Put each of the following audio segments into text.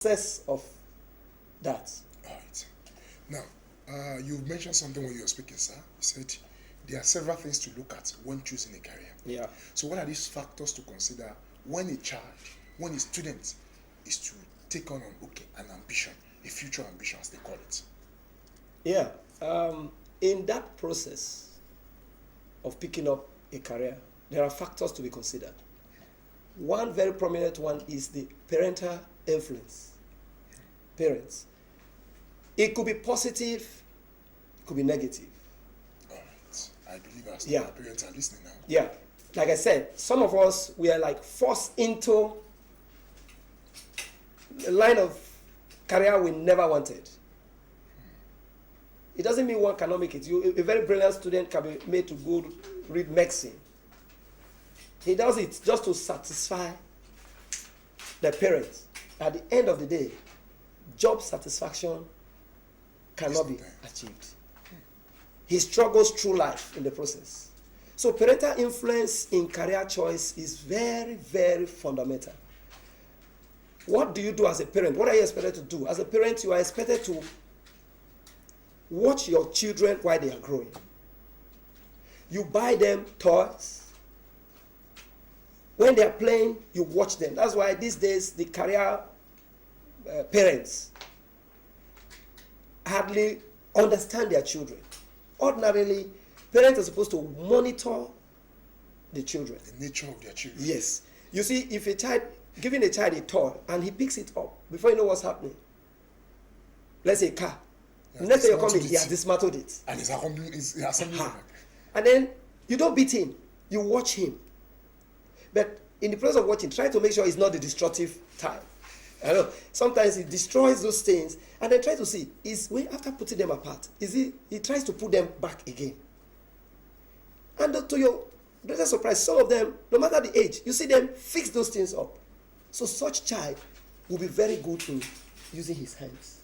process of that. All right. Now, you mentioned something when you were speaking, sir. You said there are several things to look at when choosing a career. Yeah. So what are these factors to consider when a student is to take on an ambition, a future ambition as they call it? Yeah. In that process of picking up a career, there are factors to be considered. One very prominent one is the parental influence. Parents. It could be positive, it could be negative. All right. I believe our parents are listening now. Yeah. Like I said, some of us, we are like forced into a line of career we never wanted. It doesn't mean one cannot make it. A very brilliant student can be made to go read medicine. He does it just to satisfy the parents. At the end of the day, job satisfaction cannot be achieved. He struggles through life in the process. So parental influence in career choice is very, very fundamental. What do you do as a parent? What are you expected to do? As a parent, you are expected to watch your children while they are growing. You buy them toys. When they are playing, you watch them. That's why these days the career parents hardly understand their children. Ordinarily, parents are supposed to monitor the children. The nature of their children. Yes. You see, if giving a child a toy and he picks it up before you know what's happening, let's say a car. The next day you're coming, he has dismantled it. And he's assembling it. And then you don't beat him, you watch him. But in the process of watching, try to make sure he's not the destructive type. I know sometimes he destroys those things and then try to see, after putting them apart, he tries to put them back again. And to your greatest surprise, some of them, no matter the age, you see them fix those things up. So such child will be very good in using his hands.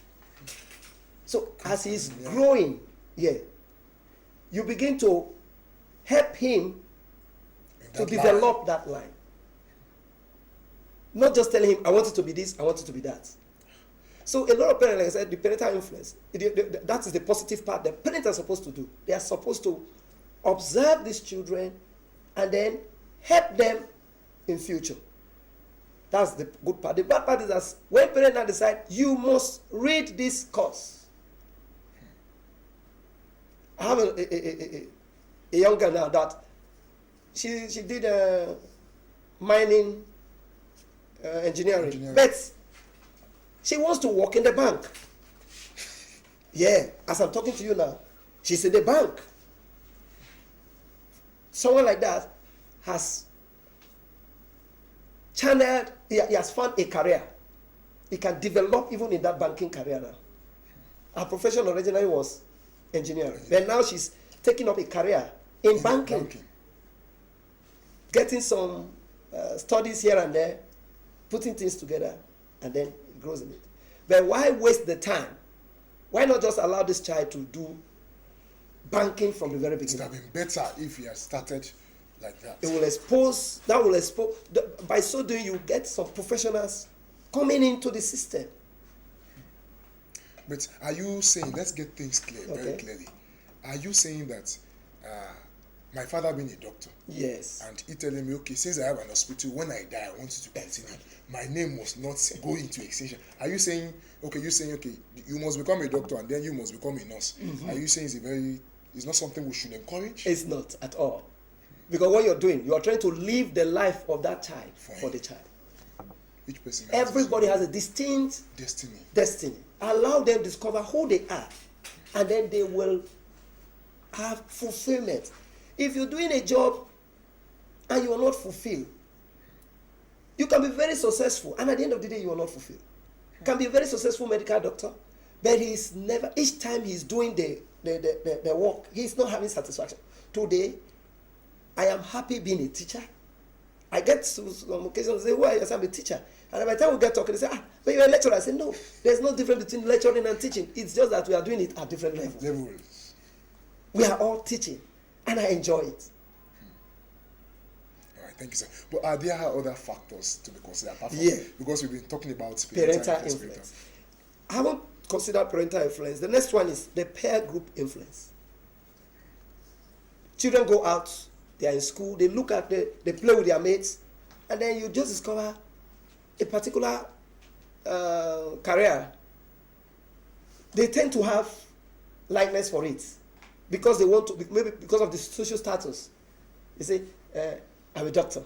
So as he's growing, you begin to help him to develop that line. Not just telling him, I want it to be this, I want it to be that. So a lot of parents, like I said, the parental influence, that is the positive part that parents are supposed to do. They are supposed to observe these children and then help them in future. That's the good part. The bad part is that when parents now decide, you must read this course. I have a young girl now that she did mining engineering, but she wants to work in the bank. Yeah, as I'm talking to you now, she's in the bank. Someone like that has channeled, he has found a career. He can develop even in that banking career now. Her profession originally was engineering, but now she's taking up a career in banking. Getting some studies here and there, putting things together, and then it grows in it. But why waste the time? Why not just allow this child to do banking from the very beginning? It would have been better if he had started like that. By so doing, you get some professionals coming into the system. But are you saying, let's get things clear, very clearly. Are you saying that my father being a doctor, yes, and he telling me, okay, since I have an hospital, when I die, I want you to continue. My name must not go into extinction. Are you saying, you must become a doctor and then you must become a nurse? Mm-hmm. Are you saying it's not something we should encourage? It's not at all. Because what you're doing, you are trying to live the life of that child for the child. Each person Everybody has a distinct destiny. Allow them to discover who they are, and then they will have fulfillment. If you're doing a job and you are not fulfilled, you can be very successful, and at the end of the day, you are not fulfilled. You can be a very successful medical doctor, but he's never, each time he's doing the work, he's not having satisfaction. Today, I am happy being a teacher. I get to some occasions say, why? Yes, I'm a teacher. And by the time we get talking, they say, but you're a lecturer. I say, no, there's no difference between lecturing and teaching. It's just that we are doing it at different levels. We are all teaching, and I enjoy it. All right, Thank you, sir. But are there other factors to be considered apart from because we've been talking about parental influence. I haven't considered parental influence. The next one is the peer group influence. Children go out, they are in school, they look at they play with their mates, and then you just discover a particular career. They tend to have likeness for it because they want to, maybe because of the social status. They say, I'm a doctor.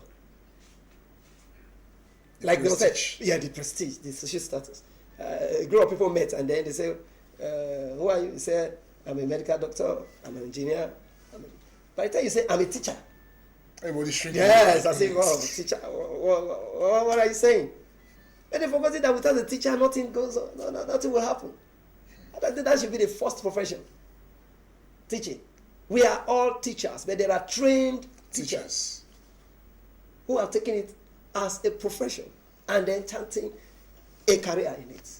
Like they said, the prestige, the social status. A group of people met, and then they say, who are you? You say, I'm a medical doctor, I'm an engineer. By the time you say, I'm a teacher. Everybody's shrinking. Yes, I say, oh, teacher, what are you saying? And they forgot that without the teacher, nothing goes on. No, nothing will happen. I think that should be the first profession. Teaching. We are all teachers, but there are trained teachers who have taken it as a profession and then chanting a career in it.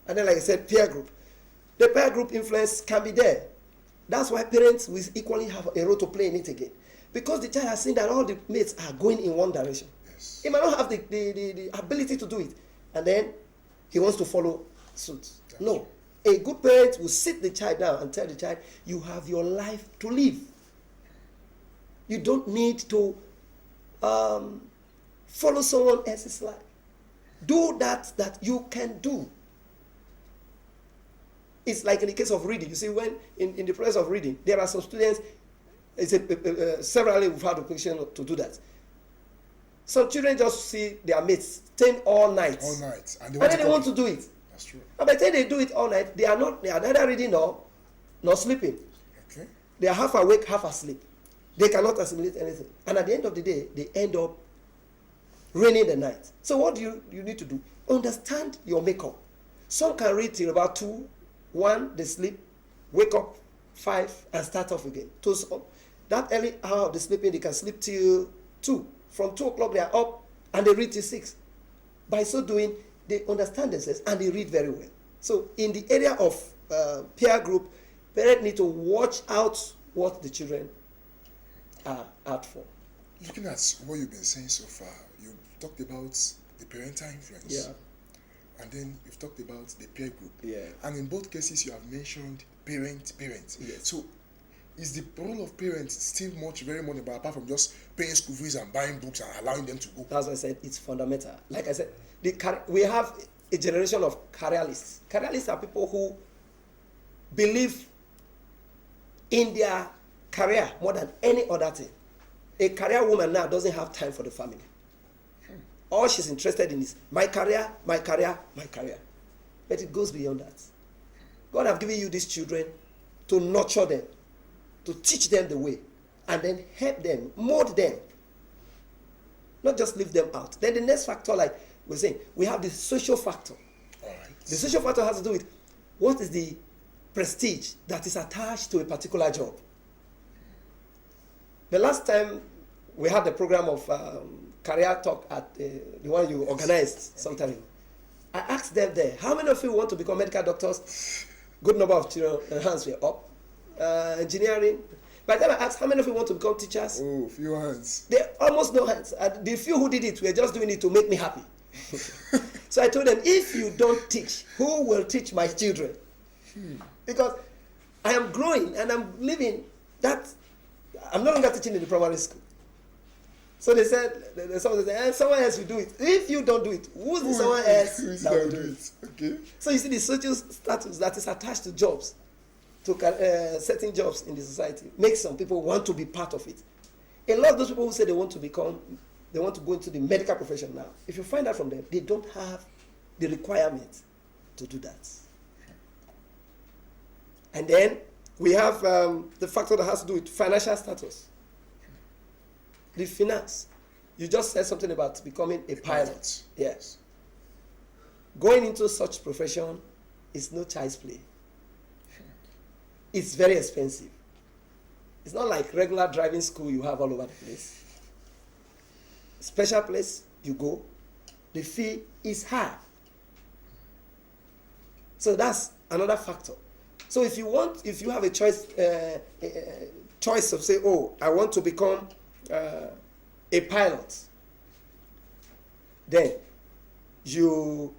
And then, like I said, peer group. The peer group influence can be there. That's why parents will equally have a role to play in it again. Because the child has seen that all the mates are going in one direction. Yes. He might not have the ability to do it. And then he wants to follow suit. No. A good parent will sit the child down and tell the child, you have your life to live. You don't need to follow someone else's life. Do that you can do. It's like in the case of reading. You see, when in the process of reading, there are some students, severally we've had occasion to do that. Some children just see their mates staying all night. All night. And then they want to do it. That's true. And by the time they do it all night, they are neither reading nor sleeping. Okay. They are half awake, half asleep. They cannot assimilate anything. And at the end of the day, they end up ruining the night. So what do you need to do? Understand your makeup. Some can read till about 2, 1, they sleep, wake up 5, and start off again. So that early hour of the sleeping, they can sleep till 2. From 2 o'clock, they are up, and they read till 6. By so doing, they understand themselves, and they read very well. So in the area of peer group, parents need to watch out what the children are out for. Looking at what you've been saying so far, you talked about the parental influence. Yeah. And then you've talked about the peer group. Yeah. And in both cases, you have mentioned parent. Yes. So is the role of parents still very much about, apart from just paying school fees and buying books and allowing them to go? That's why I said it's fundamental. Like I said, we have a generation of careerists. Careerists are people who believe in their career more than any other thing. A career woman now doesn't have time for the family. All she's interested in is my career, my career, my career. But it goes beyond that. God has given you these children to nurture them, to teach them the way, and then help them, mold them. Not just leave them out. Then the next factor, like we're saying, we have the social factor. All right. The social factor has to do with what is the prestige that is attached to a particular job. The last time we had the program of career talk at the one you organized sometime ago, I asked them there, how many of you want to become medical doctors? Good number of children, hands were up. Engineering. By the time I asked, how many of you want to become teachers? Oh, few hands. There almost no hands. The few who did it were just doing it to make me happy. So I told them, if you don't teach, who will teach my children? Because I am growing and I'm living that. I'm no longer teaching in the primary school. So they said, someone else will do it. If you don't do it, who's the someone else that will do it? Okay. So you see the social status that is attached to jobs, to certain jobs in the society, makes some people want to be part of it. A lot of those people who say they want to go into the medical profession now, if you find out from them, they don't have the requirement to do that. And then we have the factor that has to do with financial status. The finance. You just said something about becoming a pilot. Yes. Going into such profession is no child's play. It's very expensive. It's not like regular driving school you have all over the place. Special place you go, the fee is high. So that's another factor. So if you have a choice of say, oh, I want to become a pilot, then if you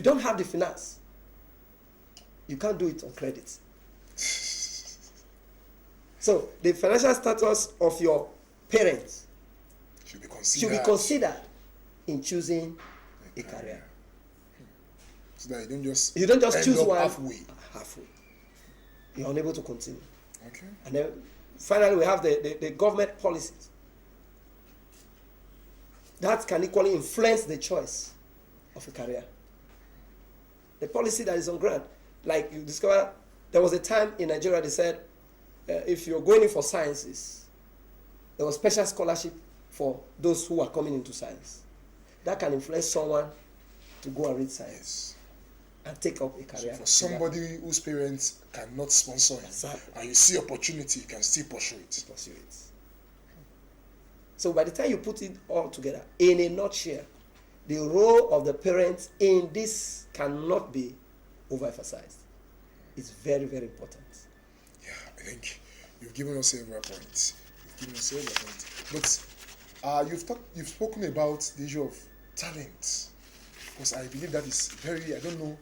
don't have the finance, you can't do it on credit. So the financial status of your parents should be considered in choosing a career. So that you don't just choose one halfway. You're unable to continue. Okay. And then finally we have the government policies that can equally influence the choice of a career. The policy that is on ground, like you discover, there was a time in Nigeria they said if you're going in for sciences, there was special scholarship for those who are coming into science. That can influence someone to go and read science and take up a career. So for somebody whose parents cannot sponsor him, and you see opportunity, you can still pursue it. So by the time you put it all together, in a nutshell, the role of the parents in this cannot be overemphasized. It's very, very important. Yeah, I think you've given us several points. But you've spoken about the issue of talent, because I believe that is I don't know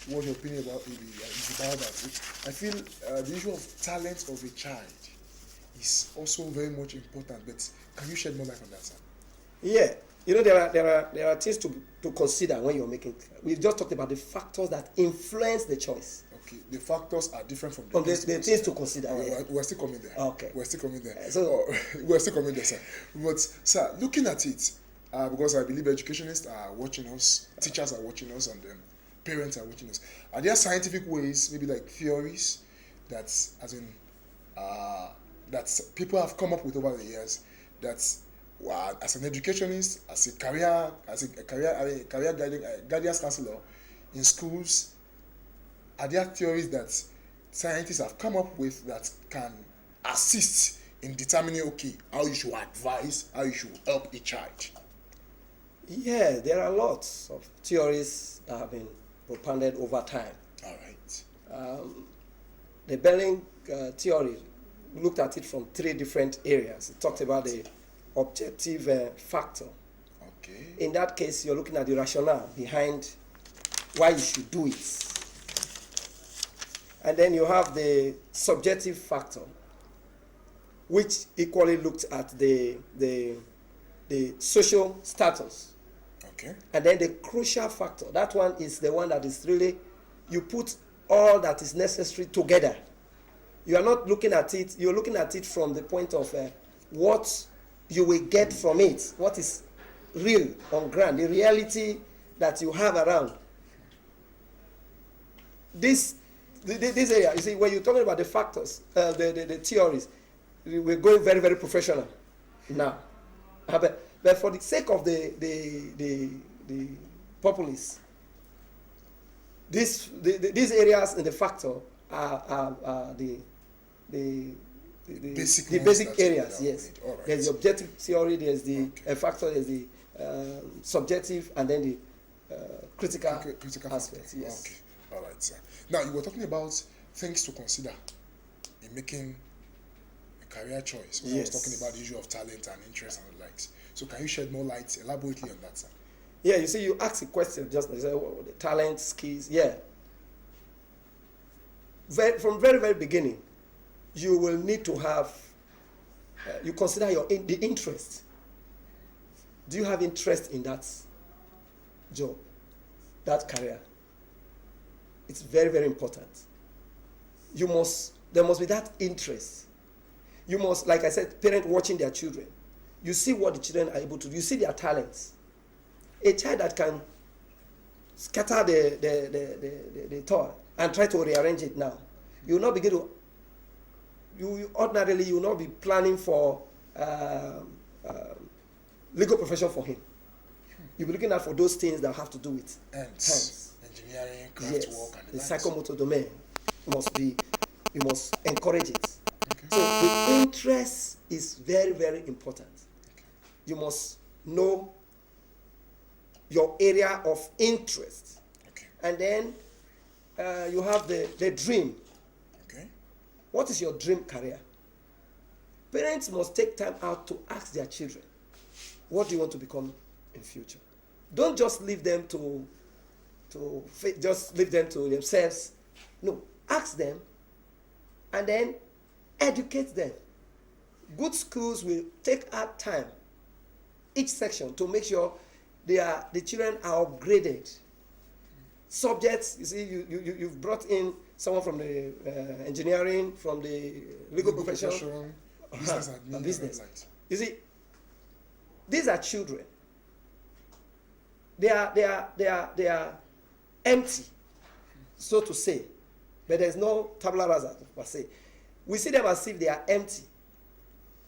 what your opinion is about that. I feel the issue of talent of a child is also very much important, but can you shed more light on that, sir? Yeah, there are things to consider when you're making. We've just talked about the factors that influence the choice. Okay, the factors are different from the things to consider. We're still coming there. Okay. We're still coming there. We're still coming there, sir. But, sir, looking at it, because I believe educationists are watching us, teachers are watching us, and parents are watching us. Are there scientific ways, maybe like theories, that people have come up with over the years, that as an educationist, as a career guidance counselor in schools, are there theories that scientists have come up with that can assist in determining, how you should advise, how you should help a child? Yeah, there are lots of theories that have been propounded over time. All right. The Belling theory looked at it from 3 different areas. It talked about the objective factor. Okay. In that case, you're looking at the rationale behind why you should do it. And then you have the subjective factor, which equally looked at the social status. Okay. And then the crucial factor, that one is the one that is really, you put all that is necessary together. You are not looking at it, you're looking at it from the point of what you will get from it, what is real on ground, the reality that you have around. This area, you see, when you're talking about the factors, the theories, we're going very, very professional now. But for the sake of the populace, these areas in the factor are the basic areas. Yes, right. There's the objective theory, there's the factor, there's the subjective, and then the critical aspects. Yes. Okay. All right, sir. Now you were talking about things to consider in making a career choice. When I was talking about the issue of talent and interest and the likes. So can you shed more light elaborately on that, sir? Yeah, you see, you asked a question just now. You said, the talent, skills. Yeah. From very, very beginning, you will need to have, you consider the interest. Do you have interest in that job, that career? It's very, very important. There must be that interest. You must, like I said, parents watching their children. You see what the children are able to do. You see their talents. A child that can scatter the toy and try to rearrange it now, you will not begin to. You ordinarily you will not be planning for legal profession for him. You'll be looking out for those things that have to do with hands. Engineering, craft work, and the psychomotor domain you must encourage it. Okay. So the interest is very, very important. Okay. You must know your area of interest. Okay. And then you have the dream. Okay. What is your dream career? Parents must take time out to ask their children, What do you want to become in future? Don't just leave them to just leave them to themselves. No, ask them and then educate them. Good schools will take out time each section to make sure the children are upgraded. Subjects, you see, you've brought in someone from the engineering, from the legal profession, business admin, business. You see, these are children. They are empty, so to say, but there's no tabula rasa per se. We see them as if they are empty.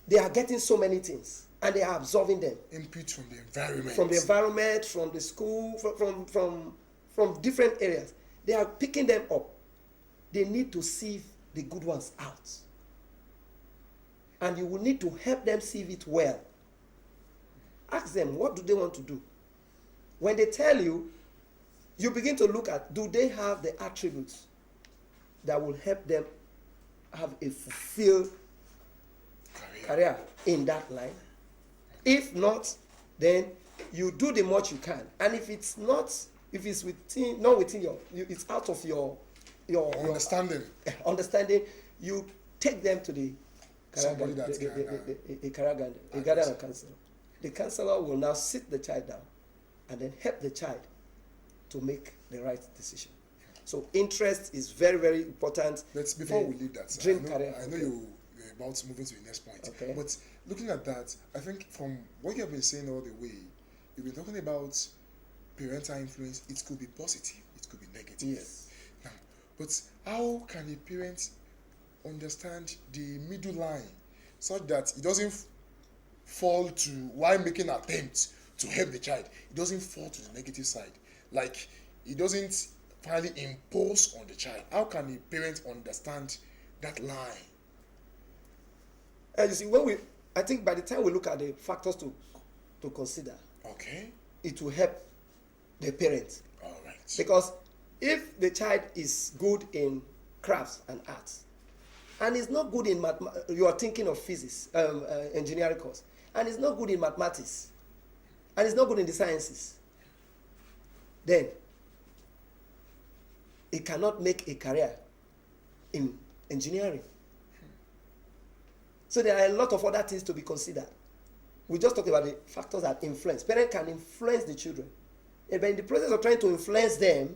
They are getting so many things, and they are absorbing them. Input from the environment. From the environment, from the school, from different areas. They are picking them up. They need to sieve the good ones out. And you will need to help them sieve it well. Ask them, what do they want to do? When they tell you, you begin to look at, do they have the attributes that will help them have a fulfilled career in that line? If not, then you do the much you can. And if it's not, if it's not within it's out of your understanding. Understanding, you take them to the career guardian counselor. The counselor will now sit the child down and then help the child to make the right decision. So interest is very, very important. But before we leave that, dream I career. know you're about to move into the next point. Okay. But looking at that, I think from what you have been saying all the way, you've been talking about parental influence. It could be positive, it could be negative. Yes. Now, but how can a parent understand the middle line such that it doesn't fall to, while making attempts to help the child, it doesn't fall to the negative side? Like, it doesn't finally impose on the child. How can a parent understand that line? You see, I think by the time we look at the factors to consider, Okay. it will help the parent. All right. Because if the child is good in crafts and arts, and is not good in you are thinking of physics, engineering course, and is not good in mathematics, and is not good in the sciences, then it cannot make a career in engineering. So there are a lot of other things to be considered. We just talked about the factors that influence. Parents can influence the children. But in the process of trying to influence them,